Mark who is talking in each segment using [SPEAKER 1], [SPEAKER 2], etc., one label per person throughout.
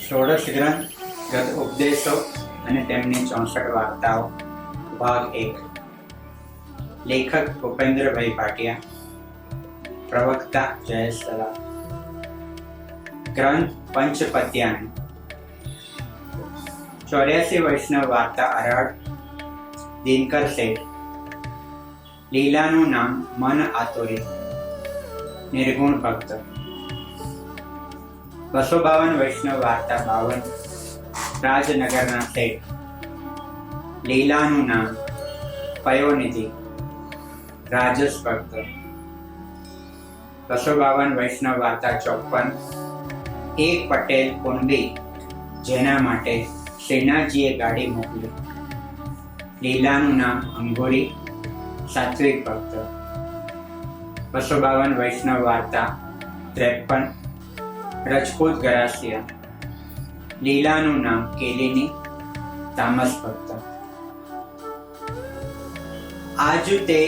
[SPEAKER 1] ષોડશ ગ્રંથ ગત ઉપદેશો અને તેમની 64 વાર્તાઓ ભાગ 1। લેખક ભૂપેન્દ્રભાઈ ભાટિયા, પ્રવક્તા જયેશ દલાલ। ગ્રંથ પંચપદ્યાની 84 વૈષ્ણવ વાર્તા અરહડ। દિનકર શેઠ। લીલાનું નામ મન આતુરી, નિર્ગુણ ભક્ત। 252 વૈષ્ણવ વાર્તા 52। રાજનગરના શેઠ। લીલાનું નામ પયોનિધિ, રાજસ ભક્ત। 252 વૈષ્ણવ વાર્તા 54। એક પટેલ કુંડી, જેના માટે શ્રીનાથજીએ ગાડી મોકલી। લીલાનું નામ અંગુરી, સાત્વિક ભક્ત। 252 વૈષ્ણવ વાર્તા 53। રજપૂત ગરાસિયા। લીલાનું નામ કેલિની, તામસ ભક્ત। आज ते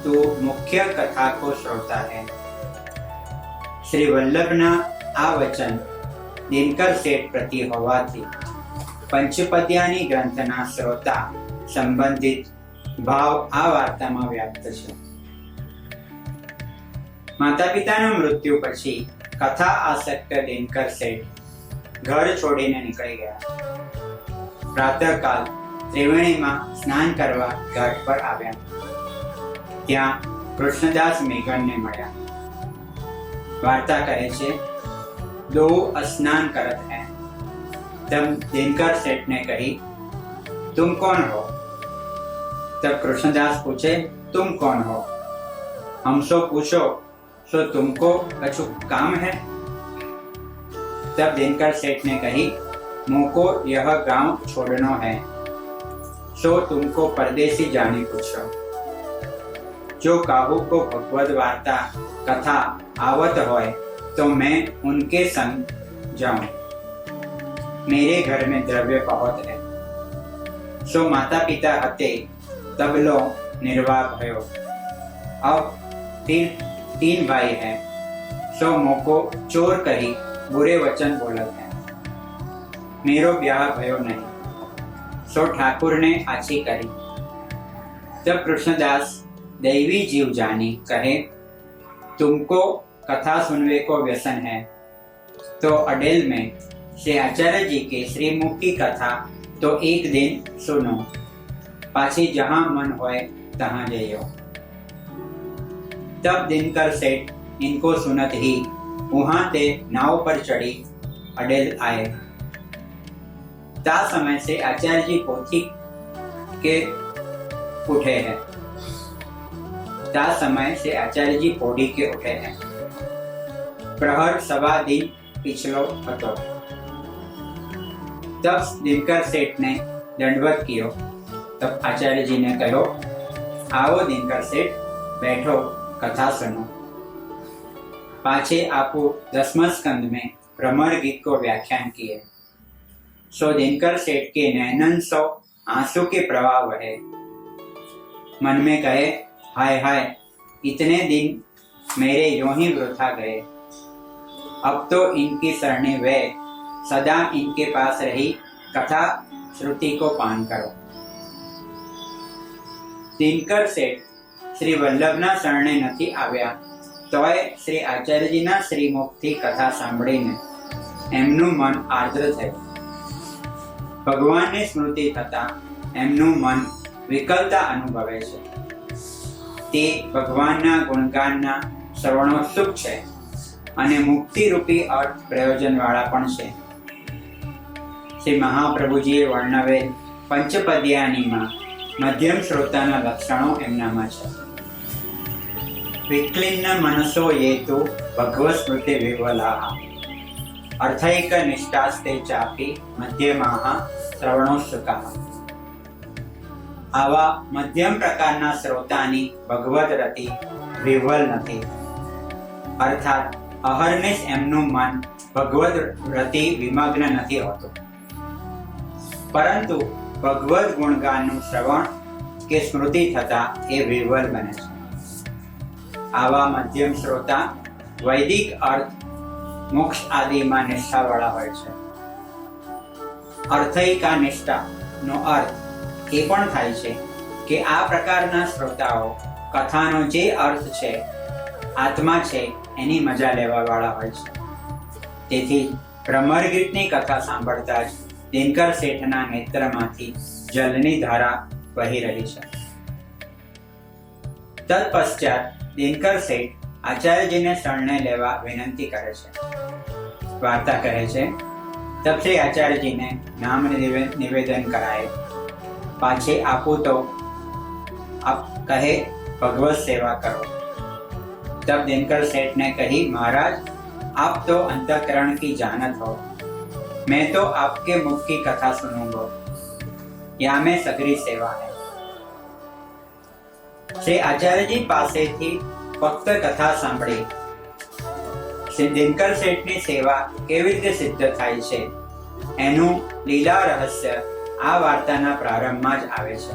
[SPEAKER 1] तो मुख्य कथा को श्रोता है। श्री वल्लभना आ वचन दिनकर सेठ प्रति होवाथी पंचपद्यानी ग्रंथना श्रोता संबंधित भाव आ वार्तामां व्याप्त छे। माता पिताना मृत्यु पछी कथा आसक्त दिनकर सेठ घर छोड़ीने निकली गया। प्रातःकाल त्रिवेणीमां स्नान करवा घाट पर आव्या। ત્યાં કૃષ્ણદાસ મેઘણને મળ્યા। વાર્તા કહે છે, दो स्नान करत हैं। तब दिनकर सेठ ने कही, तुम कौन हो? तब कृष्णदास पूछे, तुम कौन हो? हमसे पूछो सो तुमको कछु काम है? तब दिनकर सेठ ने कही, मुझको यह गांव छोड़ना है, सो तुमको परदेसी जाने पूछो। जो काहू को भगवद वार्ता कथा आवत होय तो मैं उनके संग जाऊं। मेरे घर में द्रव्य बहुत है, सो माता पिता हते तबलो निर्वाह भयो। अब फिर 3 भाई हैं, सो मोको चोर कही बुरे वचन बोलत है। मेरो ब्याह भयो नहीं, सो ठाकुर ने आछी करी। तब कृष्णदास दैवी जीव जानी कहे, तुमको कथा सुनने को व्यसन है तो अडेल में श्री आचार्य जी के श्रीमुख की कथा तो एक दिन सुनो, पाछी जहां मन होए तहां जइयो। तब दिनकर सेठ इनको सुनत ही वहां ते नाव पर चढ़ी अडेल आए। ता समय से आचार्य जी पोथी के उठे हैं। ता समय से आचार्य जी पौड़ी के उठे हैं। प्रहर 1.25 दिन पिछलो हतो। तब दिनकर सेठ ने दंडवत कियो। तब आचार्य जी ने कहो, आओ दिनकर सेठ, बैठो, कथा सुनो। पाछे आपू 10वें स्कंद में भ्रमर गीत को व्याख्यान किए। सो दिनकर सेठ के नैनन सो आंसू के प्रवाह वहे। मन में कहे, हाय हाय, इतने दिन मेरे यूं ही वृथा गए। अब तो इनकी सरणी वे सदा इनके पास रही कथा श्रुति को पान करो। दिनकर सेठ श्री वल्लभना शरणे नहीं आव्या तोय श्री आचार्यजीना श्रीमुखथी कथा सांभळीने एमनुं मन आर्द्र थयुं। भगवाननी स्मृति थता एमनुं मन विकलता अनुभवे छे। તે ભગવાનના ગુણગાનના શ્રવણોત્સુક છે અને મુક્તિરૂપી અર્થ પ્રયોજનવાળા પણ છે। શ્રી મહાપ્રભુજીએ વર્ણવેલ પંચપદ્યાનીમાં મધ્યમ શ્રોતાના લક્ષણો એમનામાં છે। વિક્લિન્ન મનસો ये तो ભગવત સ્મૃતિ વિહ્વલાહ, અર્થૈક નિષ્ઠાસ્તે ચાપી મધ્યમાહ શ્રવણોત્સુકાહ। આવા મધ્યમ પ્રકારના શ્રોતાની ભગવદ રતિ વિહ્વલ નથી, અર્થાત અહર્નિશ એમનું મન ભગવદ રતિ વિમગ્ન નથી હોતું, પરંતુ ભગવદ ગુણગાનનું શ્રવણ કે સ્મૃતિ થતા એ વિહ્વલ બને છે। આવા મધ્યમ શ્રોતા વૈદિક અર્થ મોક્ષ આદિમાં નિષ્ઠાવાળા હોય છે અર્થયિકા નિષ્ઠા નો અર્થ એ પણ થાય છે કે આ પ્રકારના શ્રોતાઓ કથાનો જે અર્થ છે, આત્મા છે, એની મજા લેવા વાળા હોય છે. તેથી ભ્રમર ગીતની કથા સાંભળતા જ દિનકર શેઠના નેત્રમાંથી જલની ધારા વહી રહી છે. તત્પશ્ચાત દિનકર શેઠ આચાર્યજીને શરણે લેવા વિનંતી કરે છે. વાર્તા કહે છે, तब से आचार्य जी ने नाम निवेदन कराए. पाछे आपू तो आप कहे भगवत सेवा करो. तब दिनकर सेठ ने कही, महाराज आप तो अंतःकरण की जानत हो, मैं तो आपके मुख की कथा सुनूंगा, या में सगरी सेवा है. श्री आचार्य जी पासे थी फक्त कथा सांभળી. દિનકર શેઠની સેવા કેવી રીતે સિદ્ધ થાય છે એનું લીલા રહસ્ય આ વાર્તાના પ્રારંભમાં જ આવે છે.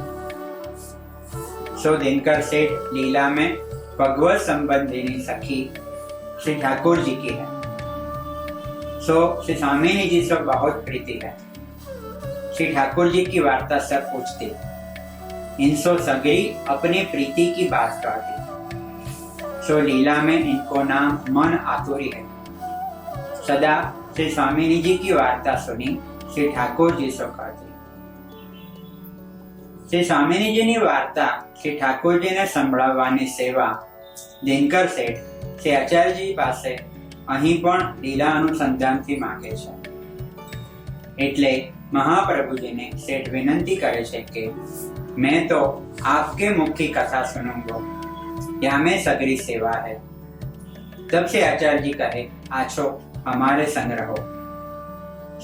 [SPEAKER 1] सो दिनकर सेठ लीला में भगवत संबंधिनी सखी श्री ठाकुर जी की है. सो श्री स्वामिनी जी से बहुत प्रीति है. श्री ठाकुर जी की वार्ता सब पूछती, इनसो सगरी अपनी प्रीति की बात कहती. सो लीला में इनको नाम मन आतुरी है. सदा श्री स्वामिनी जी की वार्ता सुनी श्री ठाकुर जी से कहती. श्री स्वामिनी जी की वार्ता श्री ठाकुर जी ने संभळावવાની सेवा દિનકર શેઠ શ્રી આચાર્યજી પાસે અહીં પણ લીલા અનુસંધાનથી માંગે છે. એટલે મહાપ્રભુજીને શેઠ વિનંતી કરે છે કે मैं तो आपके मुख की कथा सुनूंगा, या में सगरी सेवा है. तब से आचार्य जी कहे, आछो हमारे संग रहो.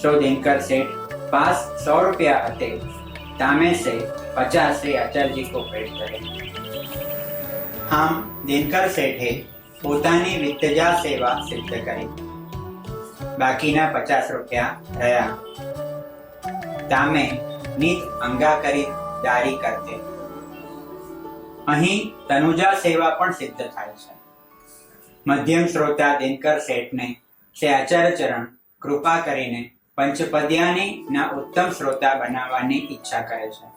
[SPEAKER 1] सो दिनकर सेठ पास 100 रुपया हते, तामे से 50 श्री आचार्य जी को भेंट करे. आम दिनकर सेठे પોતાની વિત્તજા સેવા સિદ્ધ કરી. બાકીના 50 રૂપિયા રહ્યા. તામે નીત અંગા કરી દારી કરતે. અહીં તનુજા સેવા પણ સિદ્ધ થાય છે. મધ્યમ શ્રોતા દિનકર શેઠને શ્રી આચાર્ય ચરણ કૃપા કરીને પંચપદ્યાની ના ઉત્તમ શ્રોતા બનાવવાની ઈચ્છા કરે છે.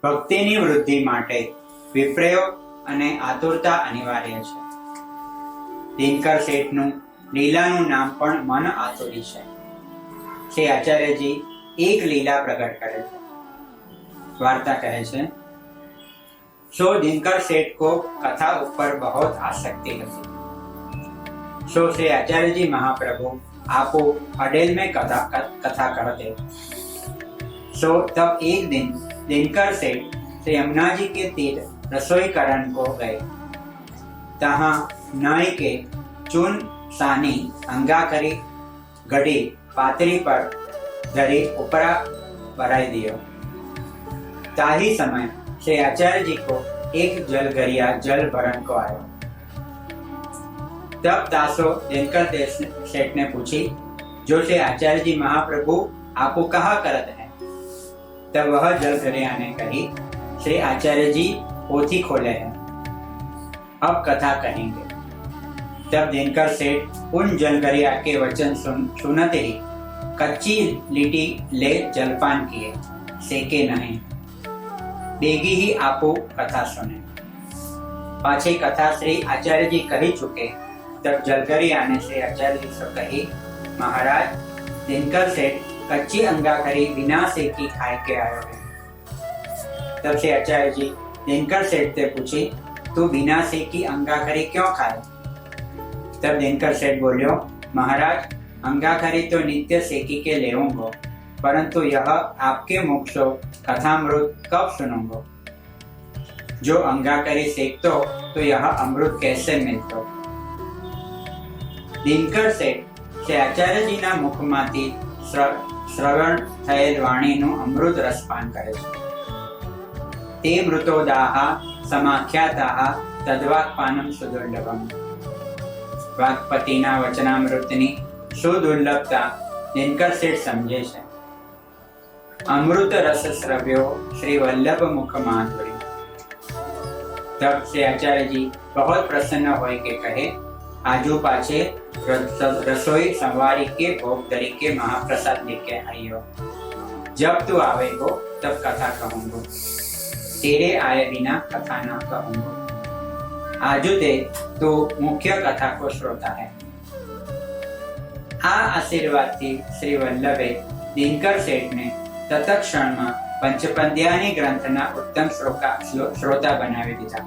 [SPEAKER 1] ભક્તિની વૃદ્ધિ માટે વિપ્રયોગ અને આતુરતા અનિવાર્ય છે. દિનકર શેઠનું લીલાનું નામ પણ મન આતુરી છે. શ્રી આચાર્યજી એક લીલા પ્રગટ કરે છે. वार्ता कहे छे, सो दिनकर सेठ को कथा ऊपर बहुत आसक्ति थी. सो श्री आचार्य जी महाप्रभु आपो अडेल में कथा करते. सो तब एक दिन दिनकर सेठ श्री यमुना जी के तीर रसोई करण को गए. तहाँ नई के चून सानी अंगा करी घड़ी पातरी पर धरी उपरा भराई दियो. ताही समय श्री आचार्य जी को एक जलघरिया जल भरण को आयो. तब तासो दिनकर सेठ ने पूछी, जो श्री आचार्य जी महाप्रभु आपको कहा करत है. तब वह जलघरिया ने कही, श्री आचार्य जी पोथी खोले हैं, अब कथा कहेंगे. तब दिनकर सेठ उन जलघरिया के वचन सुनते ही कच्ची लिट्टी ले जलपान किए, सेके नहीं. बेगी ही आपो कथा सुने. पाछे कथा श्री आचार्य जी कही चुके. तब जलघरिया ने श्री आचार्य जी से कही, महाराज दिनकर सेठ कच्ची अंगा करी बिना सेकी खाए के आयो है. तब श्री आचार्य जी दिनकर सेठ से पूछी, तू बिना सेकी अंगा करी क्यों खाए. तब दिनकर सेठ बोलियो, महाराज अंगा करी तो नित्य सेकी के लेऊंगा, परंतु यह आपके मुख से कथामृत कब सुनूंगा. जो अंगा करी सेकतो तो यह अमृत कैसे मिलतो. दिनकर सेठ श्री आचार्य जी ना मुख माथी श्रवण थયેલ વાણીનું અમૃત રસપાન કરે છે. તે મૃતોદાહ સમાખ્યાતાહ તદ્વાક્પાનમ સુદુર્લભમ. વાક્પતિના વચનામૃતની સુદુર્લભતા દિનકર સેઠ સમજે છે. अमृत रस श्रव्यो श्री वल्लभ मुख माधुरी. तब से आचार्य जी बहुत प्रसन्न होए के कहे, आजू पाछे रसोई संवारी के भोग तरीके महाप्रसाद लेके आइयो। जब तू आवेगो तब कथा कहूंगो, तेरे आए बिना कथा ना कहूंगो। आजू ते तो मुख्य कथा को श्रोता है। आ आशीर्वाद थी श्री वल्लभे दिनकर सेठ ने तत्क्षण में पंचपद्यानी ग्रंथना उत्तम श्रोता बनावी दीधा।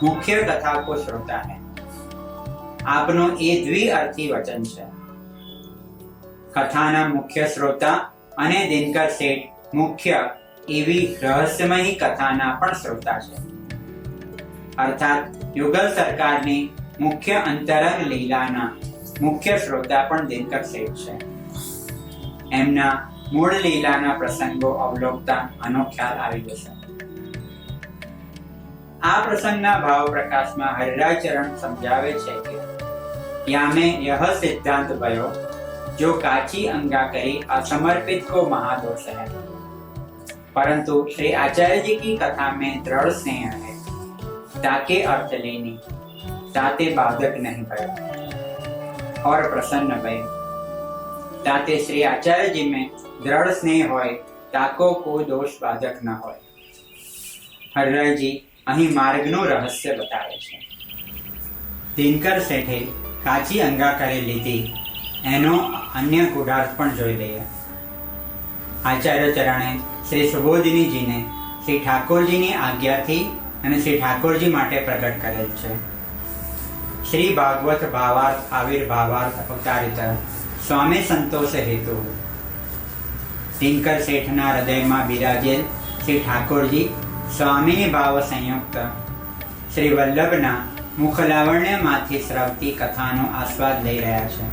[SPEAKER 1] मुख्य कथा को श्रोता है आपनो ए द्विअर्थी वचन छे। कथाना मुख्य श्रोता अने दिनकर सेठ मुख्य एवी रहस्यमयी कथाना पण श्रोता छे। अर्थात युगल सरकारनी मुख्य अंतरंग लीलाना मुख्य श्रोता पण दिनकर सेठ छे। एमना मूळ लीलाना प्रसंगो अवलोकता आनो ख्याल आवी जशे। आ प्रसंगना भाव प्रकाशमां हरिराज चरण समजावे छे के यामे यह सिद्धांत भयो, जो काची अंगा करी असमर्पित को महादोष है, परंतु श्री आचार्य जी की कथा में दृढ़ स्नेह है, ताके अर्थ लेनी ताते बाधक नहीं भयो और प्रसन्न भयो। ताते श्री आचार्य जी में दृढ़ स्नेह होय, ताको को दोष बाधक न होय। हरिराज जी અહીં માર્ગનું રહસ્ય બતાવે છે। દિનકર શેઠે કાચી અંગા કરી લીધી એનો અન્ય ગૂઢાર્થ પણ જોઈ લઈએ। આચાર્ય ચરણે શ્રી સુબોધિનીજીને શ્રી ઠાકોરજીની આજ્ઞાથી અને શ્રી ઠાકોરજી માટે પ્રગટ કરેલ છે। શ્રી ભાગવત ભાવાર્થ આવિર્ભાવાર્થ અવતારિત સ્વામી સંતોષ હેતુ દિનકર શેઠના હૃદયમાં બિરાજેલ શ્રી ઠાકોરજી स्वामी भाव संयुक्त श्री वल्लभना मुखलावण्यमांथी स्रवती कथानो आस्वाद लई रह्या छे।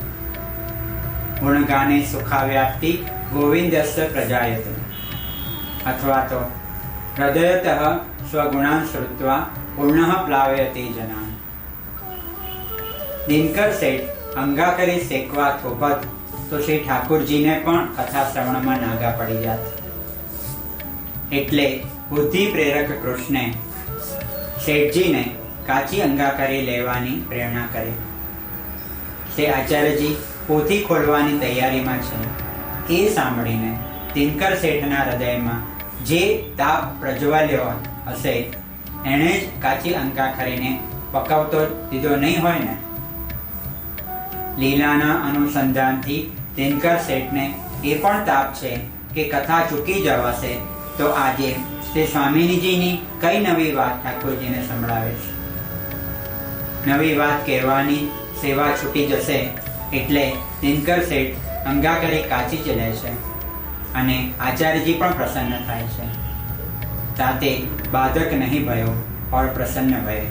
[SPEAKER 1] गुणगाने सुखाव्याप्ति गोविंदस्य प्रजायते अथवा तो हृदयतः स्वगुणान् श्रुत्वा पूर्णः प्लावयति जनान्। दिनकर सेठ अंगा करी सेकवा थोपत तो श्री ठाकुरजी ने पण कथा श्रवणमां नागा पड़ी जात। एटले बुद्धि प्रेरक कृष्णे शेठजी ने काची अंगा करी लेवानी प्रेरणा करी। श्री आचार्यजी पोथी खोलवानी तैयारी में छे ए सांभळीने दिनकर सेठना हृदयमां जे ताप प्रज्वल्यो हशे एणे ज काची अंगा करीने पकावतो दीधो नहीं होय ने। लीलाना अनुसंधानथी दिनकर सेठने ए पण ताप छे के कथा चूकी जवाशे तो आजे श्री स्वामीजीनी कई नवी बात ठाकुरजी ने संभळावे छे। नवी बात कहेवानी सेवा छूटी जशे एटले दिनकर सेठ अंगा करी काची ज લે છે અને આચાર્યજી પણ પ્રસન્ન થાય છે। તાતે બાધક નહીં ભયો और प्रसन्न भये।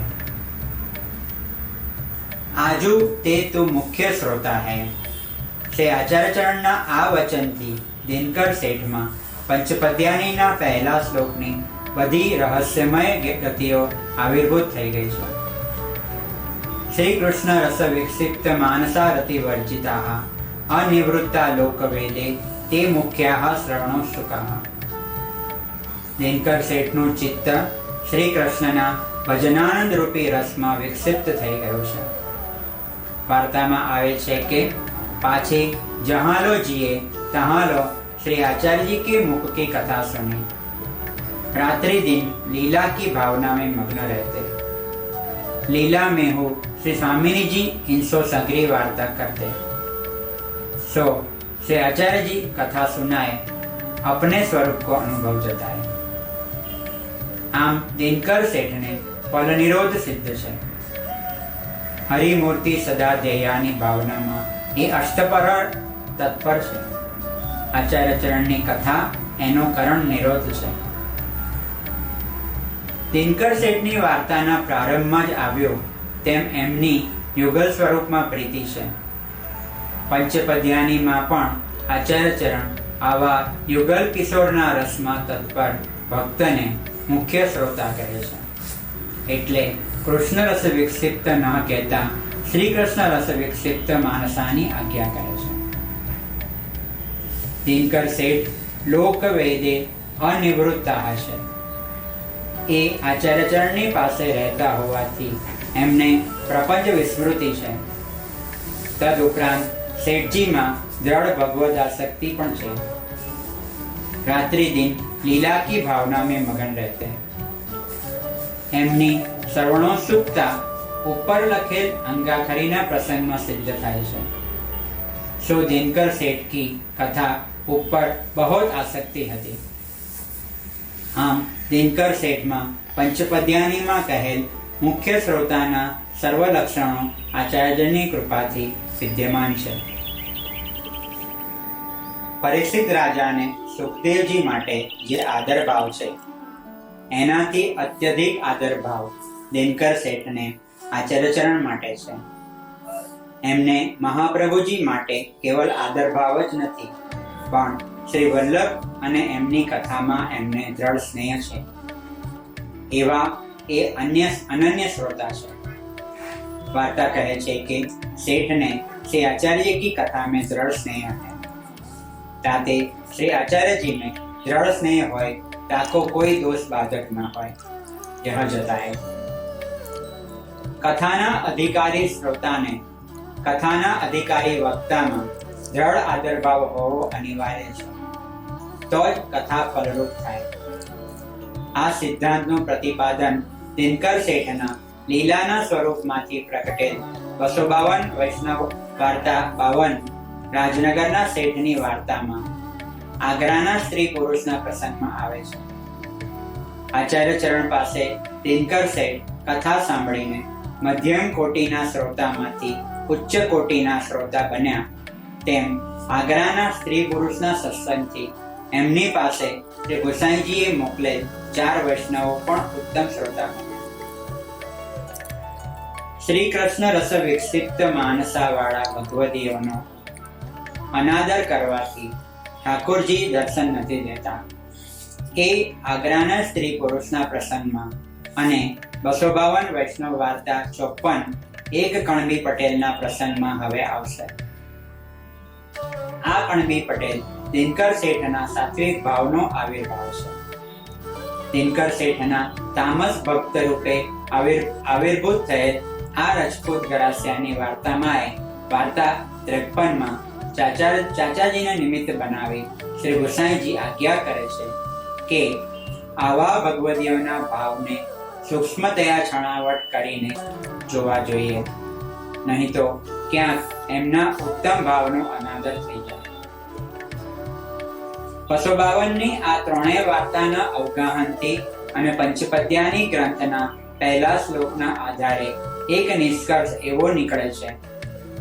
[SPEAKER 1] आजू ते तू मुख्य श्रोता है। श्री आचार्य चरणना आ वचनथी दिनकर सेठमां पंचपद्यानीना पहला श्लोकनी बधी रहस्यमय गतिओ आविर्भूत थई गई छे। श्री कृष्ण रस विक्षिप्त मानसारति वर्जिताः अनिवृत्ता लोकवेदे ते मुख्याः श्रवणोत्सुकाः। दिनकर सेठनुं चित्त श्री कृष्णना भजनानंद रूपी रसमां विक्षिप्त थई गयुं छे। वार्तामां आवे छे के पाछे जहां जिए तहां श्री आचार्य जी के मुख की कथा सुनी। रात्रि दिन लीला की भावना में मग्न रहते। लीला में हो श्री स्वामिनी जी इनसो सगरी वार्ता करते। सो श्री आचार्य जी कथा सुनाए, अपने स्वरूप को अनुभव जताए। आम दिनकर सेठ ने फल निरोध सिद्ध है। हरिमूर्ति सदा ध्येयानी भावना में ये अष्टपहर तत्पर है। आचार्य चरणनी कथा एनो करण निरोध छे। दिनकर सेठनी वार्ताना प्रारंभमां ज आव्यो तेम एमनी युगल स्वरूपमां प्रीति छे। पंचपद्यानीमां पण आचार्य चरण आवा युगल किशोरना रसमां तत्पर भक्तने मुख्य श्रोता कहे छे। एटले कृष्ण रस विक्षिप्त न कहेता श्री कृष्ण रस विक्षिप्त मानसानी आज्ञा करे छे। दिनकर सेठ लोक वेदे अनिवृत्ता हशे। ए आचार्य चरणनी पासे रहता होवाथी એમને પ્રપંચ વિસ્મૃતિ છે. તદુપરાંત શેઠજીમાં દ્રઢ ભગવદ આસક્તિ પણ છે. रात्रि दिन लीला की भावना में मगन रहते हैं. एमनी सर्वणोत्सुकता ऊपर लखेल अंगाखरीना प्रसंग में सिद्ध थाय छे. सो दिनकर सेठ की कथा ऊपर बहुत आसक्ति हती. आम दिनकर सेठ में पंचपद्यानी में कहेल मुख्य श्रोताना सर्व लक्षणों आचार्यनी कृपाथी विद्यमान छे. परीक्षित राजाने सुखदेवजी माटे जे आदर भाव छे एनाथी अत्यधिक आदर भाव दिनकर सेठने आचार्यचरण माटे छे. एमने महाप्रभुजी माटे केवल आदर भाव ज नथी पण श्री वल्लभ अने एमनी कथामां एमने दृढ़ स्नेह छे. एवा ए अनन्य श्रोता छे. वार्ता कहे छे कि सेठने श्री आचार्य की कथा में दृढ़ स्नेह है. ताते श्री आचार्य जी में दृढ़ स्नेह होय ताको कोई दोष बाधक न होय. यह जताए कथाना अधिकारी श्रोताने कथाना अधिकारी वक्ता में दृढ़ आदर भाव होवो अनिवार्य छे तो ज कथा फलरूप थाय. आ सिद्धांतનું प्रतिपादन दिनकर सेठना लीलाना स्वरूपमांथी प्रकटेल 252 वैष्णव वार्ता 52 राजनगरना सेठनी वार्तामां आगराना स्त्री पुरुषना प्रसंगमां आवे छे. आचार्य चरण पासे दिनकर सेठ कथा सांभळीने मध्यम कोटीना श्रोतामांथी उच्च कोटीना श्रोता बन्या तेम आगराना स्त्री पुरुषना सत्संगथी एमनी पासे श्री गोसाईजीए मोकलेल 4 वैष्णवो पण उत्तम श्रोता बन्या. श्री कृष्ण रस विक्षिप्त मानसावाळा भगवदीओनो अनादर करवाथी ठाकुरजी दर्शन नथी देता. ए आगराना स्त्री पुरुषना प्रसंगमां अने 252 वैष्णव वार्ता 54 एक कणबी पटेलना प्रसंगमां हवे आवशे. आ कणबी पटेल दिनकर सेठना सात्विक भावनो आविर्भाव छे. दिनकर सेठना तामस भक्त रूपे आविर्भूत थયેલ आ रजपूत गरासियानी वार्तामां वार्ता 53 मां चाचाजीने निमित्त बनावी श्री गोसाईजी आज्ञा करे छे के आवा भगवदीओना भावने सूक्ष्मतया छणावट करीने जोवा जोईए, नहीं तो क्यांक एमना उत्तम भावनो अनादर थई जाय. 252 आ त्रणेय वार्ताना अवगाहनथी अने पंचपद्यानी ग्रंथना पहला श्लोकना आधारे एक निष्कर्ष एवो निकळे छे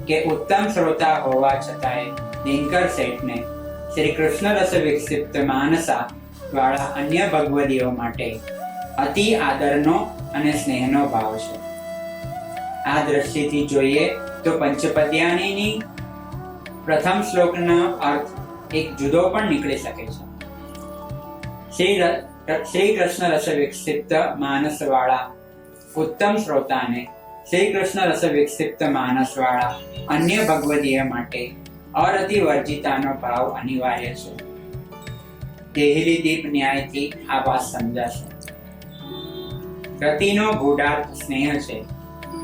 [SPEAKER 1] के उत्तम श्रोता होवा छतांय दिनकर सेठने श्री कृष्ण रस विक्षिप्त मानसा वाळा अन्य भगवदीओ माटे अति आदरनो अने स्नेहनो भाव छे. आ दृष्टिथी जोईए तो पंचपद्यानीनी प्रथम श्लोकनो अर्थ एक जुदो पण निकળી શકે છે. श्री कृष्ण रस विक्षिप्त मानस वाळा उत्तम श्रोताने श्री कृष्ण रस विक्षिप्त मानस वाळा अन्य भगवदीय माटे अरति वर्जितानो भाव अनिवार्य छे. देहली दीप न्यायथी आ वात समजाशे. रतिनो गूढ़ार्थ स्नेह छे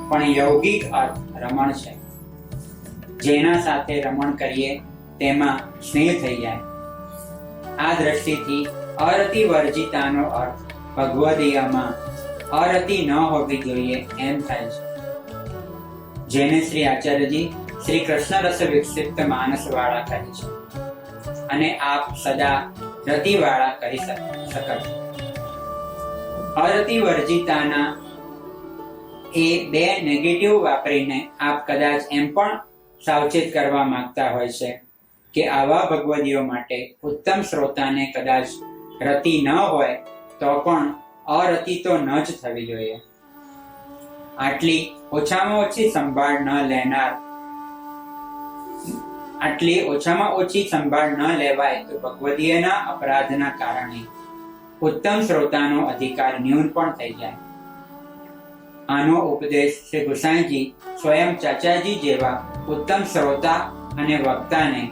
[SPEAKER 1] पण यौगिक अर्थ रमण छे. जेना साथे रमण करीए तेमां स्नेह थई जाय. आ दृष्टिथी अरति वर्जितानो अर्थ भगवदीयमां अरति न होवी जोईए एम थाय छे. जेने श्री आचार्यजी श्री कृष्ण रस विक्षिप्त मानस वाळा कहे छे अने आप सदा रति वाळा कही શકો છો. अरति वर्जिताना ए बे नेगेटिव वापरीने आप कदाच एम पण सावचेत करवा मांगता होय छे के आवा भगवदीओ माटे उत्तम श्रोताने कदाच रति न होय तो पण अरति तो न ज थवी जोईए. आटली ओछामां ओછી संभाळ न लेनार आटली ओछामां ओછી संभाळ न लेवाय तो भगवदीयना अपराधना कारणे उत्तम श्रोतानो अधिकार न्यून पण थई जाय. आनो उपदेश श्री गोसाईजी स्वयं चाचाजी जेवा उत्तम श्रोता अने वक्ताने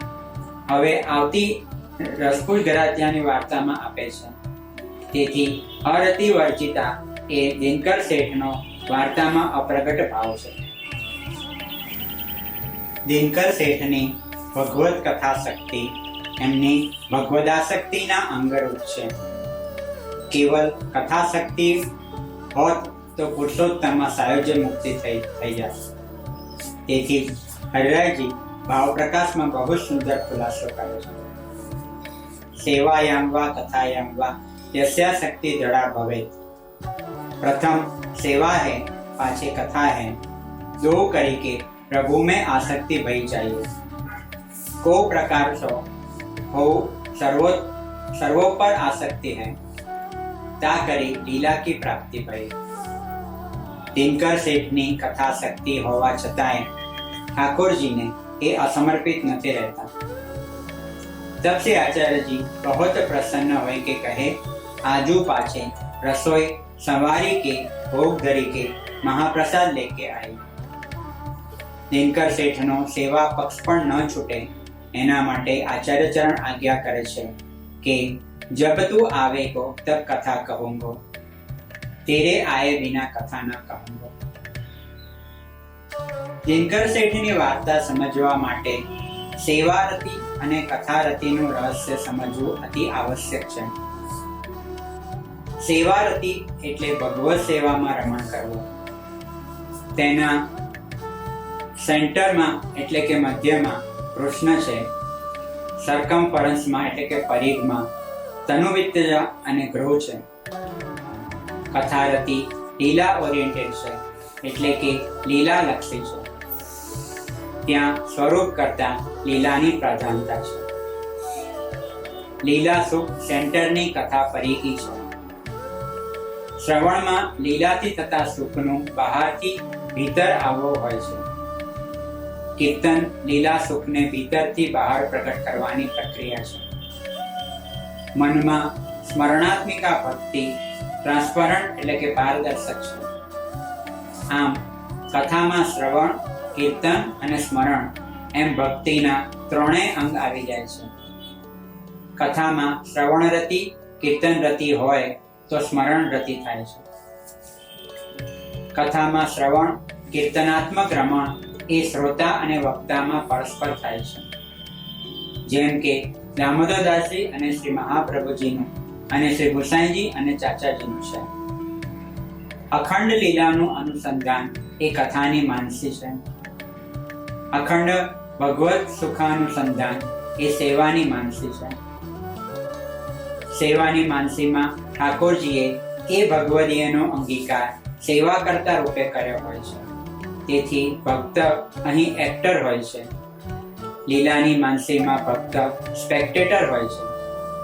[SPEAKER 1] हवे आवती रसपूत गरातियानी वार्तामां आपे छे. તેથી અરતિ વર્જિતા એ દિનકર શેઠનો વાર્તામાં અપ્રગટ ભાવ છે. દિનકર શેઠની ભગવત કથા શક્તિ એમની ભગવદાશક્તિના અંગરૂપ છે. કેવલ કથા શક્તિ હોત તો પુરુષોત્તમમાં સાયુજ્ય મુક્તિ થઈ જાય. તેથી હરિરાયજી ભાવ પ્રકાશમાં બહુ સુંદર ખુલાસો કરે છે. सेवायां वा कथायां वा यस्या शक्ति दृढ़ा भवेत. प्रथम सेवा है, पाछे कथा है. दो करी के प्रभु में आसक्ति भई चाहिए. को प्रकार सो हो सर्वोपर आसक्ति है, ता करी लीला की प्राप्ति भई. दिनकर सेठनी कथा शक्ति होवा छतांय ठाकुरजीने એ असमर्पित નથી રહેતા. तब से आचार्य जी बहुत प्रसन्न हुए कि कहे आजू पाछे रसोई संवारी के भोग धरी के महाप्रसाद लेके आई. दिनकर सेठनो सेवा पक्ष पण न छूटे एना माटे आचार्य चरण आज्ञा करे छे कि जब तू आवे को तब कथा कहूंगो, तेरे आए बिना कथा न कहूंगो. दिनकर सेठनी वार्ता समझवा माटे सेवारती અને કથારતીનું રહસ્ય સમજવું અતિ આવશ્યક છે. સેવારતી એટલે ભગવત સેવામાં રમણ કરવું. તેના સેન્ટરમાં એટલે કે મધ્યમાં કૃષ્ણ છે. સરકમફરન્સમાં એટલે કે પરિઘમાં તનુવિત્તજા અને ગૃહ છે. કથારતી લીલા ઓરિએન્ટેડ છે એટલે કે લીલાલક્ષી છે. ત્યાં સ્વરૂપ કરતા લીલાની પ્રધાનતા છે. લીલા સુખ સેન્ટરની કથા પરિઘી છે. શ્રવણમાં લીલાથી થતા સુખનું બહારથી ભીતર આવવો હોય છે. કીર્તન લીલા સુખને ભીતરથી બહાર પ્રગટ કરવાની પ્રક્રિયા છે. મનમાં સ્મરણાત્મિકા ભક્તિ ટ્રાન્સપરન્ટ એટલે કે પારદર્શક છે. આમ કથામાં શ્રવણ, કીર્તન અને સ્મરણ એમ ભક્તિના ત્રણેય અંગ આવી જાય છે. કથામાં શ્રવણ રતિ, કીર્તન રતિ હોય તો સ્મરણ રતિ થાય છે. કથામાં શ્રવણ, કીર્તનાત્મક રમણ એ શ્રોતા અને વક્તામાં પરસ્પર થાય છે. જેમ કે દામોદરદાસજી અને શ્રી મહાપ્રભુજીનું અને શ્રી ગુસાઈજી અને ચાચાજીનું છે. અખંડ લીલાનું અનુસંધાન એ કથાની માનસી છે. અખંડ ભગવત સુખાનુસંધાન એ સેવાની માનસી છે. સેવાની માનસીમાં ઠાકોરજીએ એ ભગવદીયનો અંગીકાર સેવા કરતા રૂપે કર્યો હોય છે. તેથી ભક્ત અહીં એક્ટર હોય છે. લીલાની માનસીમાં ભક્ત સ્પેક્ટેટર હોય છે.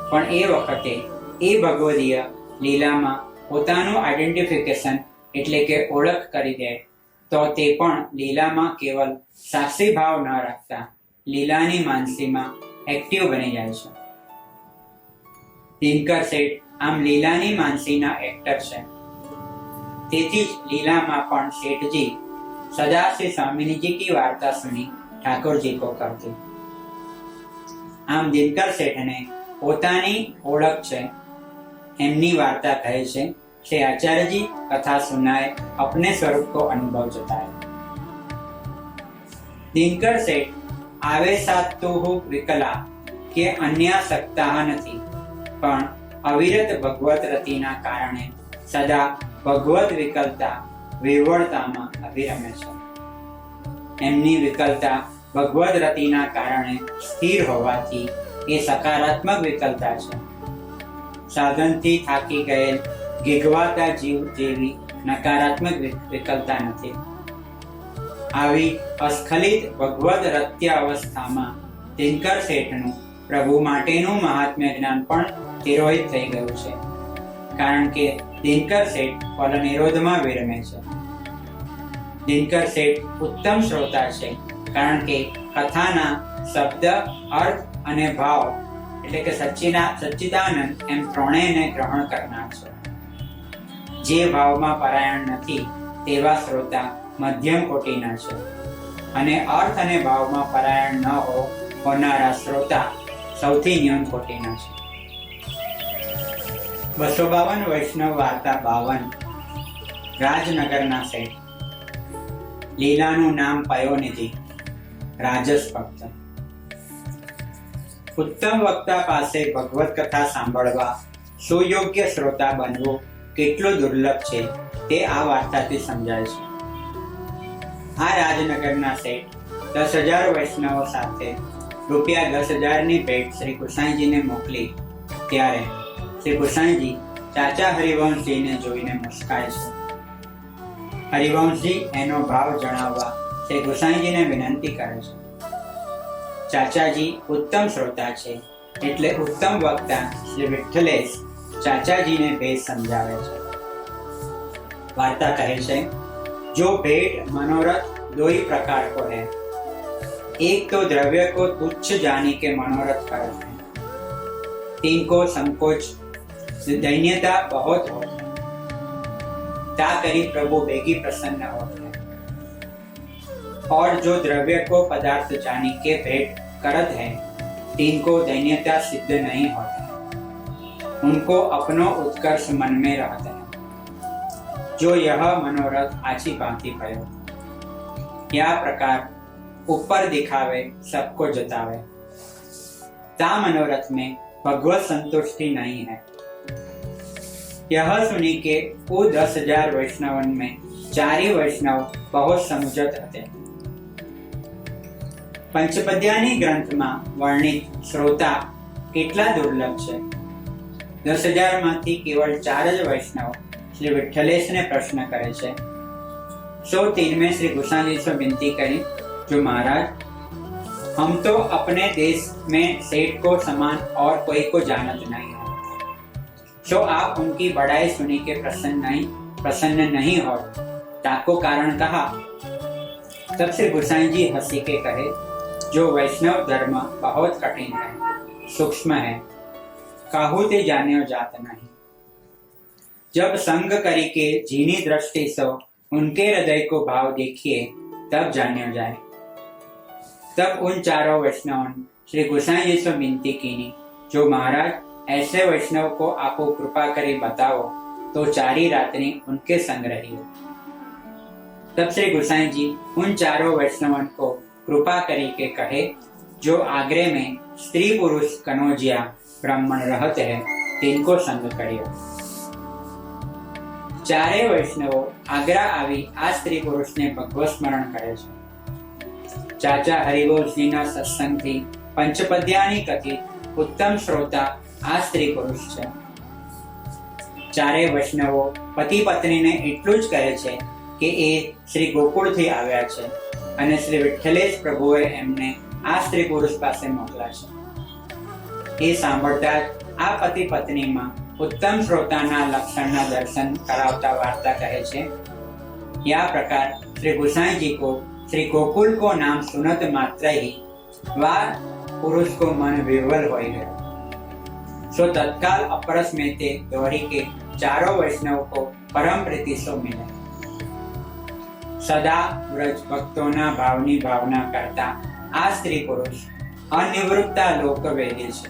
[SPEAKER 1] પણ એ વખતે એ ભગવદીય લીલામાં પોતાનું આઈડેન્ટિફિકેશન એટલે કે ઓળખ કરી દે તો તે પણ લીલામાં કેવલ સાક્ષી ભાવ ન રાખતા લીલાની માનસીમાં એક્ટિવ બની જાય છે. દિનકર શેઠ આમ લીલાની માનસીના એક્ટર છે. તેથી જ લીલામાં પણ શેઠજી સદા શ્રી स्वामिनी जी की वार्ता सुनी ठाकुर जी को करते. આમ દિનકર શેઠને પોતાની ઓળખ છે. એમની વાર્તા કહે છે श्री आचार्य जी कथा सुनाए अपने स्वरूप को अनुभव जताए. दिनकर सेठ आवे साथ तो हो विकला के अन्य सकता નથી, પણ અવિરત ભગવત રતિના કારણે સદા ભગવત વિકલતા વિવળતામાં અભિરમે છે. એમની વિકલતા ભગવત રતિના કારણે સ્થિર હોવાથી એ સકારાત્મક વિકલતા છે. સાધનથી થાકી ગયેલ ગીગવાતા જીવ જેવી નકારાત્મક વિકલતા નથી. આવી અસ્ખલિત ભગવદ રત્ય અવસ્થામાં દિનકર શેઠનું પ્રભુ માટેનું મહાત્મ્ય જ્ઞાન પણ તિરોહિત થઈ ગયું છે. કારણ કે દિનકર શેઠ ફલ નિરોધમાં વિરમે છે. દિનકર શેઠ ઉત્તમ શ્રોતા છે. કારણ કે કથાના શબ્દ, અર્થ અને ભાવ એટલે કે સચ્ચિદાનંદ એમ ત્રણેયને ગ્રહણ કરનાર છે. જે ભાવમાં પરાયણ નથી તેવા શ્રોતા મધ્યમ કોટીના છે, અને અર્થ અને ભાવમાં પરાયણ ન હોનારા શ્રોતા સૌથી ન્યૂન કોટીના છે. 252 વૈષ્ણવ વાર્તા 52 રાજનગરના શેઠ. લીલાનું નામ પયોનિધિ, રાજસ ભક્ત. ઉત્તમ વક્તા પાસે ભગવત કથા સાંભળવા સુયોગ્ય શ્રોતા બનવું કેટલું દુર્લભ છે તે આ વાર્તાથી સમજાય છે. આ રાજનગરના શેઠ 10,000 વૈષ્ણવો સાથે રૂપિયા 10,000ની ભેટ શ્રી ગુસાઈજીને મોકલી ત્યારે શ્રી ગુસાઈજી ચાચા હરિવંશજીને જોઈને મુસ્કાય છે. હરિવંશજી એનો ભાવ જણાવવા શ્રી ગુસાઈજીને વિનંતી કરે છે. ચાચાજી ઉત્તમ શ્રોતા છે એટલે ઉત્તમ વક્તા શ્રી વિઠ્ઠલેશ ચાચાજીને ભેદ સમજાવે છે. वार्ता कहे छे, जो भेंट मनोरथ दो ही प्रकार को है. एक तो द्रव्य को तुच्छ जानी के मनोरथ करते हैं, तीन को संकोच दैन्यता बहुत होती है, ता करी प्रभु बेगी प्रसन्न होते हैं. और जो द्रव्य को पदार्थ जानी के भेंट करत है, तीन को दैन्यता सिद्ध नहीं होता, उनको अपनो उत्कर्ष मन में रहता है. जो यह मनोरथ आची भांति भयो, यह प्रकार ऊपर दिखावे सबको जतावे, ता मनोरथ में भगवत संतुष्टि नहीं है. यह सुनी के वो 10,000 वैष्णवन में 4 वैष्णव बहुत समुझत हते. पंचपद्यानी ग्रंथ में वर्णित श्रोता કેટલા દુર્લભ છે. 10,000 માંથી કેવળ 4 જ વૈષ્ણવ श्री विठ्ठलेश ने प्रश्न करे छे. 103 में श्री गोसाई से विनती करी, जो महाराज हम तो अपने देश में सेठ को समान और कोई को जानत नहीं है, सो आप उनकी बड़ाई सुनी के प्रसन्न नहीं हो, ताको कारण कहा. तब श्री गोसाई जी हंसी के कहे, जो वैष्णव धर्म बहुत कठिन है, सूक्ष्म है, काहू ते जान्यो जात नहीं. जब संग करी के जीनी दृष्टि से उनके हृदय को भाव देखिए तब जान्यो जाए. तब उन 4 वैष्णवों श्री गोसाई जी से विनती कीनी, जो महाराज ऐसे वैष्णव को आपो कृपा करी बताओ तो 4 रात्रि उनके संग रहिए. तब श्री गोसाई जी उन 4 वैष्णवों को कृपा करी के कहे, जो आगरे में स्त्री पुरुष कनौजिया ब्राह्मण रहते हैं, तिनको संग करियो. 4 वैष्णवो आगरा आवी आ स्त्री पुरुष ने भगवत स्मरण करे छे. चाचा हरिवंशजीना सत्संगथी पंचपद्यानी कथित उत्तम श्रोता आ स्त्री पुरुष छे. 4 वैष्णवो पति पत्नी ने एटલું જ કહે છે કે એ શ્રી ગોકુળથી આવ્યા છે અને શ્રી વિઠ્ઠલેશ પ્રભુએ એમને આ સ્ત્રી પુરુષ પાસે મોકલા છે. એ સાંભળતા જ આ પતિ પત્નીમાં उत्तम श्रोताना लक्षणना दर्शन करावता वार्ता कहे छे. या प्रकार श्री गोसाई जी को श्री गोकुल को नाम सुनत मात्र ही वह पुरुष को मन विह्वल हो गया. सो तत्काल अपरस में ते दौड़ी के 4 वैष्णव को परम प्रीति सो मिले. सदा व्रज भक्तों ना भावनी भावना करता आ स्त्री पुरुष अनिवृत्ता लोक वेदी छे.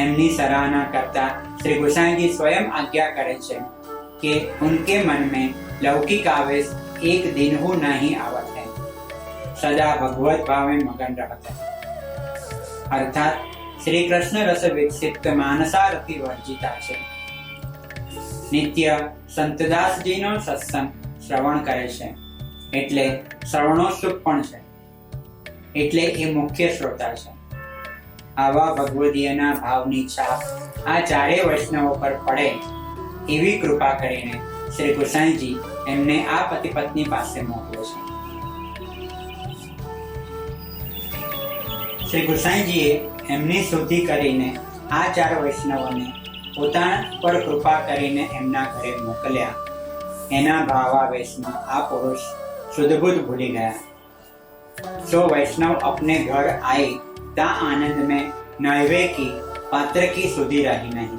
[SPEAKER 1] एमनी सराहना करता श्री गोसाई जी स्वयं आज्ञा करे छे कि उनके मन में लौकिक आवेश एक दिन हो नहीं आवत है, सदा भगवत भाव में मगन रहते हैं. अर्थात श्री कृष्ण रस विकसित मानसारथी वर्जिता छे. नित्य संतदास जी नो सत्संग श्रवण करे छे એટલે શ્રવણોત્સુક પણ છે, એટલે એ મુખ્ય શ્રોતા છે. આવા ભગવદીયના ભાવની છાપ આ 4 વૈષ્ણવો પર પડે એવી કૃપા કરીને શ્રી ગુસાઈજી એમને આ પતિ પત્ની પાસે મોકલે છે. શ્રી ગુસાઈજીએ એમની શુદ્ધિ કરીને આ 4 વૈષ્ણવોને પોતાના પર કૃપા કરીને એમના ઘરે મોકલ્યા. એના ભાવાવેશમાં આ પુરુષ શુદ્ધબુદ્ધ ભૂલી ગયા. सो वैष्णव अपने घर आए ता आनंद में नहवे की पात्र की सुधी रही नहीं.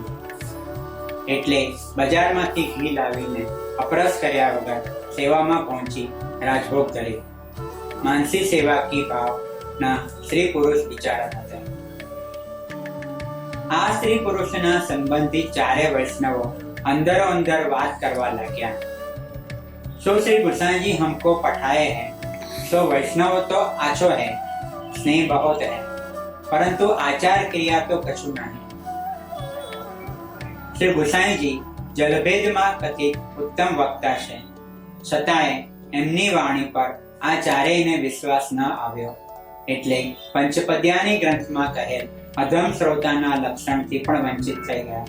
[SPEAKER 1] એટલે બજારમાંથી ઘી લાવીને અપરસ કર્યા વગર સેવામાં પહોંચી રાજભોગ ધર્યો. માનસી સેવા કી ભાવના સ્ત્રી પુરુષ વિચારત હતા. આ સ્ત્રી પુરુષના સંબંધી 4 વૈષ્ણવો અંદરો અંદર વાત કરવા લાગ્યા सो श्री गोसाई जी हमको पठाए हैं, सो वैष्णव तो आछो है, स्नेह बहुत है, परंतु आचार क्रिया तो कछु नहीं। श्री गोसाईजी જલભેદમાં કથિત ઉત્તમ વક્તા છે, છતાંય એમની વાણી પર આ ચારેયને વિશ્વાસ ન આવ્યો, એટલે પંચપદ્યાની ગ્રંથમાં કહેલ અધમ શ્રોતાના લક્ષણથી પણ વંચિત થઈ ગયા.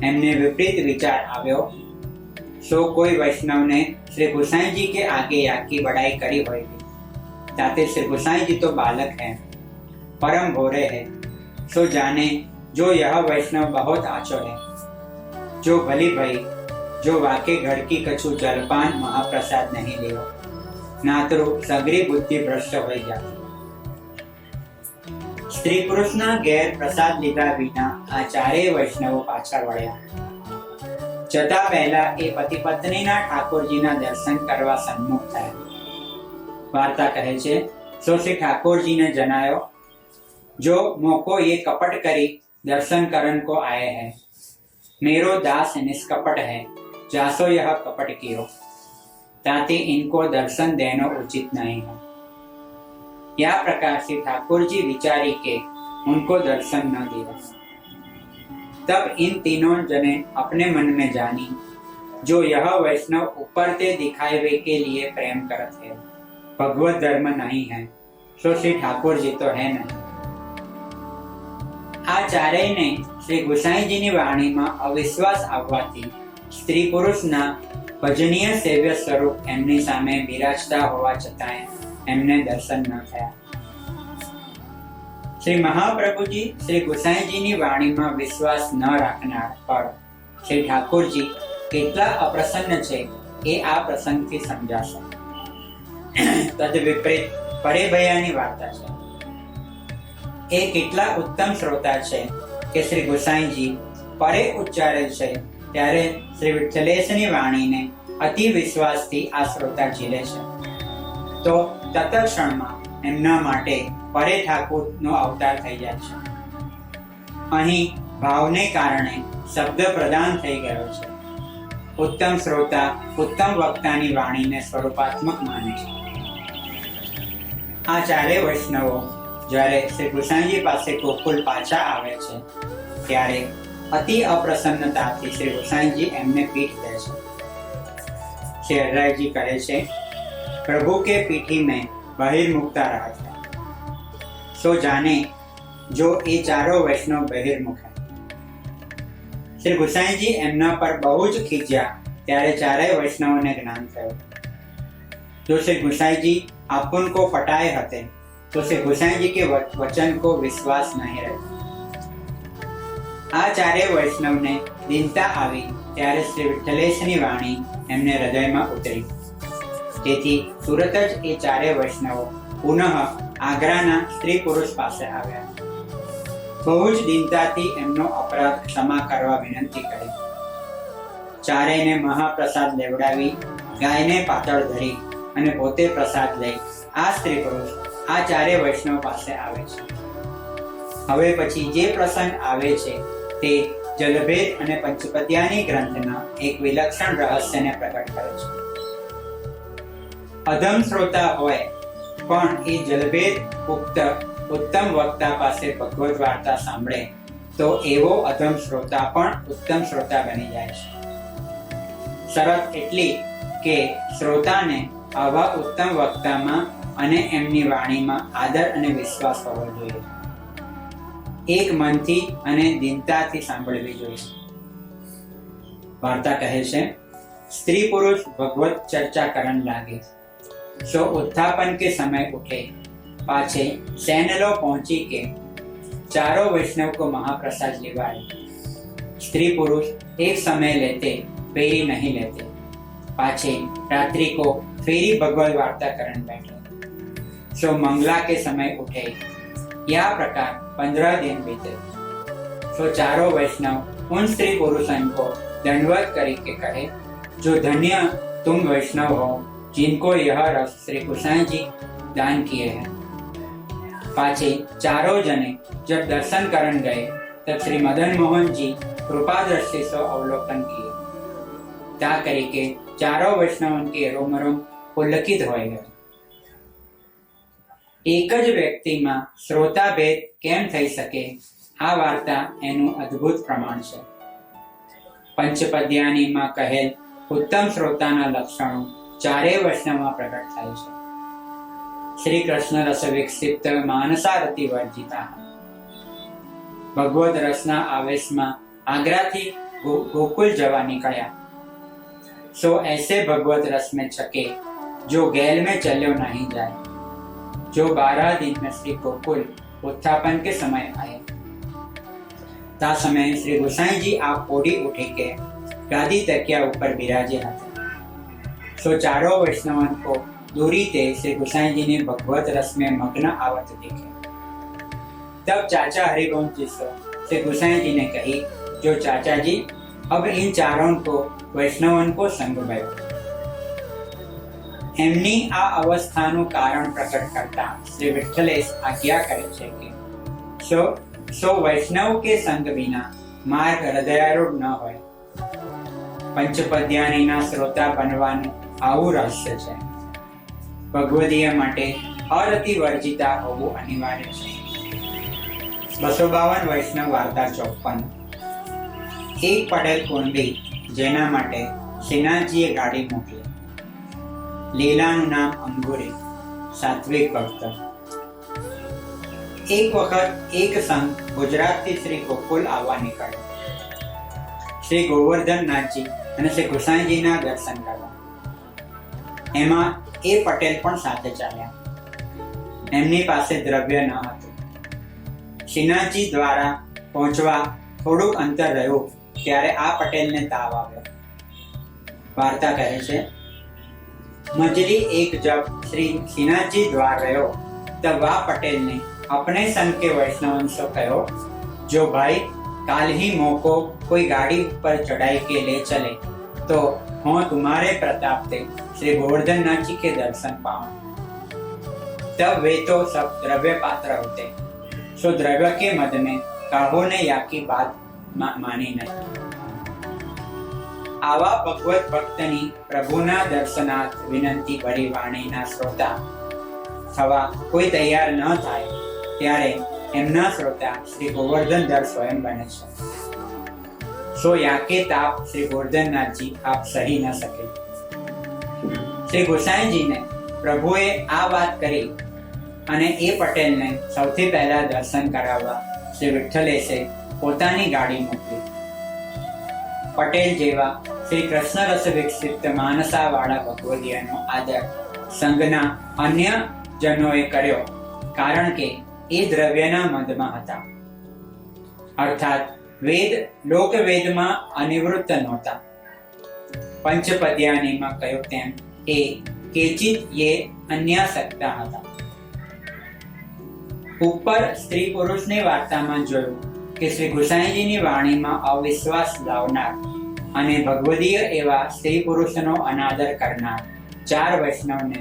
[SPEAKER 1] એમને વિપરીત વિચાર આવ્યો. सो कोई वैष्णव ने श्री गोसाई जी के आगे याकी बड़ाई करी होगी, ताते श्री गोसाई जी तो बालक है, परम भोरे है, सो जाने जो यह वैष्णव बहुत आचो है, जो भली भई जो वाके घर की कछु जलपान महाप्रसाद नहीं लियो, नातरो सगरी बुद्धि भ्रष्ट हो जाती. स्त्री पुरुषना गैर प्रसाद लीधा विना आ चारे वैष्णव पाछा वळ्या. जता पहला ए पति पत्नीना ठाकुरजीना दर्शन करवा सन्मुख थया. वार्ता कहे छे, सो श्री ठाकुरजीने जनायो, जो मोको ये कपट करी दर्शन करन को आए हैं, मेरो दास निष्कपट है, जासो यह कपट कियो, ताते इनको दर्शन देनो उचित नहीं है. या प्रकार से ठाकुर जी विचारी के उनको दर्शन न दिया. तब इन तीनों जने अपने मन में जानी, जो यह वैष्णव ऊपर से दिखावे के लिए प्रेम करत है, भगवत धर्म नहीं है, सो श्री ठाकुर जी तो है नहीं. आ चारेयने श्री गोसाईजीनी वाणीमां अविश्वास आववाथी स्त्री पुरुषना भजनीय सेव्य स्वरूप एमनी सामे बिराजता होवा छतांय एमने दर्शन न थया. श्री महाप्रभुजी श्री गोसाईजीनी वाणीमां विश्वास न राखनार पर श्री ठाकुरजी કેટલા અપ્રસન્ન છે એ આ પ્રસંગથી સમજાશે. તદ વિપરીત પરેભયાની વાર્તા છે. એ કેટલા ઉત્તમ શ્રોતા છે કે શ્રી ગોસાઈજી પરે ઉચ્ચારે છે ત્યારે શ્રી વિઠ્ઠલેશની વાણીને અતિ વિશ્વાસથી આ શ્રોતા ઝીલે છે, તો તત્ક્ષણમાં એમના માટે પરે ઠાકુરનો અવતાર થઈ જાય છે. અહીં ભાવને કારણે શબ્દ પ્રદાન થઈ ગયો છે. ઉત્તમ શ્રોતા ઉત્તમ વક્તાની વાણીને સ્વરૂપાત્મક માને છે. આ ચારે વૈષ્ણવો જ્યારે શ્રી કૃષ્ણજી પાસે ગોકુલ પાછા આવે છે ત્યારે અતિ અપ્રસન્નતાથી શ્રી ગોસાઈજી એમને પીઠ દે છે. શ્રી હરરાયજી કહે છે, પ્રભુ કે પીઠી में बहिर्मुखता रहा था, सो जाने जो ये चारों वैष्णव बहिर्मुख है. श्री गोसाई जी एमना पर बहु ज खींच्या त्यारे चारेय वैष्णवोने ज्ञान थयुं. जो श्री गोसाई जी आपन को पटाए हते, तो श्री गोसाई जी के वचन को विश्वास नहीं रहे. आ चारे वैष्णव ने दीनता आवी त्यारे श्री विठ्ठलेशनी वाणी एमने हृदयमां उतरी. તેથી તુરત જ એ ચારે વૈષ્ણવો પુનઃ આગ્રાના સ્ત્રી પુરુષ પાસે આવ્યા. બહુ જ દીનતાથી એમનો અપરાધ ક્ષમા કરવા વિનંતી કરી. ચારેયને મહાપ્રસાદ લેવડાવી ગાયને પાછળ ધરી અને પોતે પ્રસાદ લઈ આ સ્ત્રી પુરુષ આ ચારે વૈષ્ણવ પાસે આવે છે. હવે પછી જે પ્રસંગ આવે છે તે જલભેદ અને પંચપદ્યાની ગ્રંથના એક વિલક્ષણ રહસ્યને પ્રગટ કરે છે. અધમ શ્રોતા હોય પણ એ જલભેદ ઉક્ત ઉત્તમ વક્તા પાસે ભગવદ વાર્તા સાંભળે તો એવો અધમ શ્રોતા પણ ઉત્તમ શ્રોતા બની જાય છે. શરત એટલી કે શ્રોતાને આવા ઉત્તમ વક્તામાં અને એમની વાણીમાં આદર અને વિશ્વાસ હોવો જોઈએ. એક મનથી અને દીનતાથી સાંભળવી જોઈએ. વાર્તા કહે છે, સ્ત્રી પુરુષ ભગવત ચર્ચા કરન લાગે. सो उत्थापन के समय उठे, पाछे सैनलो पहुंची के चारों वैष्णव को महाप्रसाद लिवाए. स्त्री पुरुष एक समय लेते, फेरी नहीं लेते. पाछे रात्रि को फेरी भगवत वार्ता करन बैठे. सो मंगला के समय उठे. यह प्रकार 15 दिन बीते. सो चारों वैष्णव उन स्त्री पुरुषों को दंडवत करी के कहे, जो धन्य तुम वैष्णव हो जिनको यह रस श्री गोसाई जी दान किए हैं. पाछे चारों जने जब दर्शन करन गए तब श्री मदन मोहन जी कृपा दृष्टि से अवलोकन किए. ता करी के चारों वैष्णवों के रोम रोम पुलकित हो गए। एक ज व्यक्तिमां श्रोताभेद केम थई सके, आ वार्ता एनुं अद्भुत प्रमाण छे। पंचपद्यानीमां कहेल उत्तम श्रोताना लक्षणों चारे वैष्णवमां प्रकट थाय छे। श्री कृष्ण रस विक्षिप्त मानसा रति वर्जिता, भगवत रसना आवेशमां आगरा थी गोकुल जवा निकल्या। सो ऐसे भगवत रस में छके जो गैल में चल्यो नहीं जाए, जो 12 दिन में श्री गोकुल उत्थापन के समय आए। ता समय श्री गोसाई जी आप ओढ़ी उठी के गादी तकिया ऊपर बिराजे हते। सो चारों वैष्णवों को दूरी ते श्री गोसाई जी ने भगवत रस में मग्न आवत देखे। तब चाचा हरिवंश जी से श्री गोसाई जी ने कही, जो चाचा जी, अब इन चारों को वैष्णवों को संग भयो। एमनी आ अवस्थाનું કારણ પ્રકટ કરતા શ્રી વિઠ્ઠલેશ આજ્ઞા કરે છે કે सो वैष्णव के संग बिना मार्ग हृदयारूढ़ न होय। पंचपद्यानीना श्रोता बनवानुं आवुं रहस्य छे। भगवदीय माटे अरति वर्जिता होवुं अनिवार्य छे। 252 वैष्णव वार्ता 54। एक पटेल कुंडी जेना माटे श्रीनाथजीए गाड़ी मोकली। લીલાનું નામ અંગુરી, સાત્વિક ભક્ત। એક વખત એક સંઘ ગુજરાતથી શ્રી ગોકુલ આવવા નીકળ્યો, શ્રી ગોવર્ધનનાથજી અને શ્રી ગોસાઈજીના દર્શન કરવા। એમાં એ પટેલ પણ સાથે ચાલ્યા। એમની પાસે દ્રવ્ય ન હતું। શ્રીનાથજી દ્વારા પહોંચવા થોડુંક અંતર રહ્યું ત્યારે આ પટેલને તાવ આવ્યો। વાર્તા કહે છે, मजली एक जब श्री श्रीनाथ जी द्वार रहो, तब वह पटेल ने अपने संग के वैष्णवों से कहो, जो भाई काल ही मोको कोई गाड़ी पर चढ़ाई के ले चले तो हो तुम्हारे प्रताप से श्री गोवर्धन नाथ जी के दर्शन पाऊं। तब वे तो सब द्रव्य पात्र होते, सो द्रव्य के मद में काहो ने या की बात मानी नहीं। आवा भगवत भक्तनी प्रभुना दर्शनार्थ विनंती भरी वाणीना श्रोता थवा कोई तैयार न थाय त्यारे एमना श्रोता श्री गोवर्धन दर स्वयं बने छे। सो याके ताप श्री गोवर्धननाथ जी आप सही न सके। श्री गोसाई जी ने प्रभुए आ बात करी अने ए पटेल ने सौथी पहला दर्शन कराववा श्री विठ्ठलेशे पोतानी गाड़ी मोकली। पटेल जेवा श्री कृष्ण रस विकसित मानसा वाला भगवदियानो आदर संघना अन्य जनोए कर्यो, कारण के ए द्रव्यना मदमां हता। अर्थात वेद लोक वेदमां अनिवृत्त नहोता। पंचपद्यानीमां कह्युं तेम ए केचित ये अन्यासक्ता हता। ऊपर स्त्री पुरुषनी वार्तामां जोयुं के श्री गोसाईजीनी वाणीमां अविश्वास लावनार અને ભગવદીય એવા સ્ત્રી પુરુષનો અનાદર કરનાર ચાર વૈષ્ણવને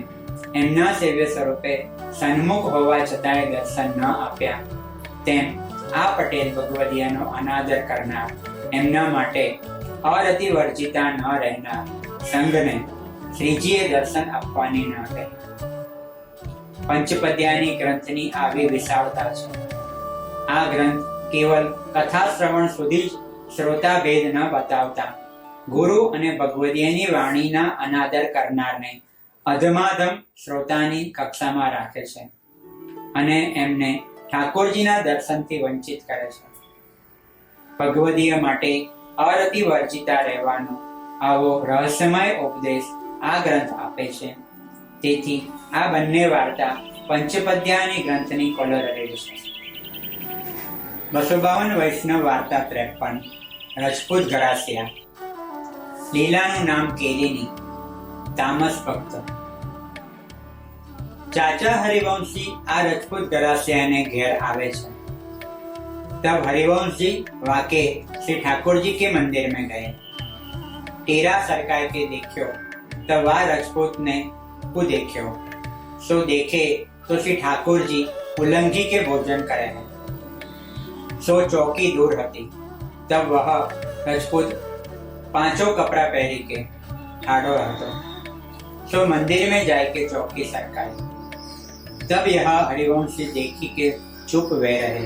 [SPEAKER 1] એમના સેવ્ય સ્વરૂપે સન્મુખ હોવા છતાંય દર્શન ન આપ્યા, તેમ આ પટેલ ભગવદીયનો અનાદર કરનાર એમના માટે અરતિ વર્જિતા ન રહેનાર સંઘને શ્રીજીએ દર્શન આપવાની ન કહી। પંચપદ્યાની ગ્રંથની આવી વિશાળતા છે। આ ગ્રંથ કેવલ કથા શ્રવણ સુધી જ શ્રોતા ભેદ ન બતાવતા ગુરુ અને ભગવદીયની વાણીના અનાદર કરનારને અધમાધમ શ્રોતાની કક્ષામાં રાખે છે અને એમને ઠાકોરજીના દર્શનથી વંચિત કરે છે। ભગવદીય માટે અરતિ વર્જિતા રહેવાનો આવો રહસ્યમય ઉપદેશ આ ગ્રંથ આપે છે। તેથી આ બંને વાર્તા પંચપદ્યાની ગ્રંથની કોલરરી છે। 252 વૈષ્ણવ વાર્તા 53। રજપૂત ગરાસિયા। લીલાનું નામ કેલીની, તામસ ભક્ત। ચાચા હરિવંશજી આ રજપૂત ગરાસિયાને ઘેર આવે છે। तब हरिवंश जी वाके श्री ठाकुर जी के मंदिर में गए। टेरा सरकार के देखियो तब वह राजपूत ने को देखियो। सो देखे तो श्री ठाकुर जी उल्लंघी के भोजन करे हैं। सो चौकी दूर हती। तब वह राजपूत पांचों कपड़ा पहरी के ठाड़ो रहतो। सो मंदिर में जाए के चौकी सरकाई। तब यह हरिवंशी देखी के चुप वे रहे।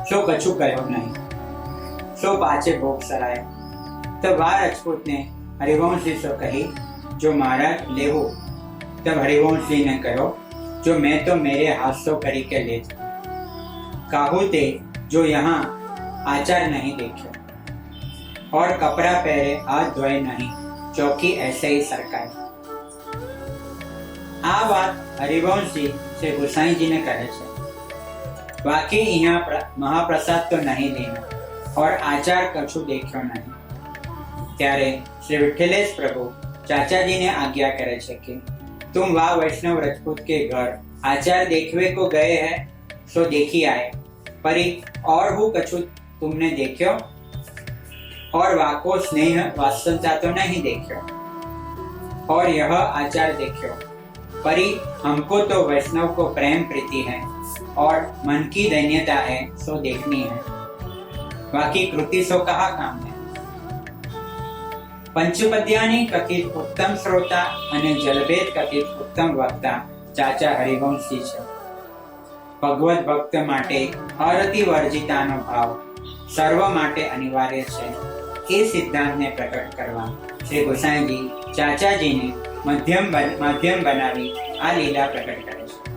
[SPEAKER 1] सो कछु कहो नहीं। सो पाछे भोग सराय। तब वा राजपूत ने हरिवंशी से कही, जो महाराज लेवो। तब हरिवंशी ने कहो, जो मैं तो मेरे हाथ सो करी के ले काहू ते जो यहाँ आचार नहीं देख्यो और कपड़ा पहरे हाथ धोए नहीं, चौकी ऐसे ही सरकाए। आ बात हरिवंशी से गोसाई जी ने कहे छे। बाकी यहाँ महाप्रसाद तो नहीं लेना और आचार कछु देख्यो नहीं। त्यारे श्री विठ्ठलेश प्रभु चाचा जी ने आज्ञा करे छे कि तुम वा वैष्णव राजपूत के घर आचार देखवे को गए हैं, सो देखी आए, परी और हूँ कछु तुमने देखो और वाको स्नेह वात्सलता तो नहीं देखो और यह आचार देखो, परी हमको तो वैष्णव को प्रेम प्रीति है और मन की दैन्यता है, सो देखनी है। बाकी कृति सो कहा काम है। पंचपद्यानी कथित उत्तम श्रोता અને જલભેદ કથિત ઉત્તમ વક્તા ચાચા હરિવંશી છે। ભગવત ભક્ત માટે અરતિ વર્જિતાનો ભાવ સર્વ માટે અનિવાર્ય છે। એ સિદ્ધાંતને પ્રકટ કરવા શ્રી ગોસાઈજી ચાચાજીને માધ્યમ બનાવી આ લીલા પ્રકટ કરે છે।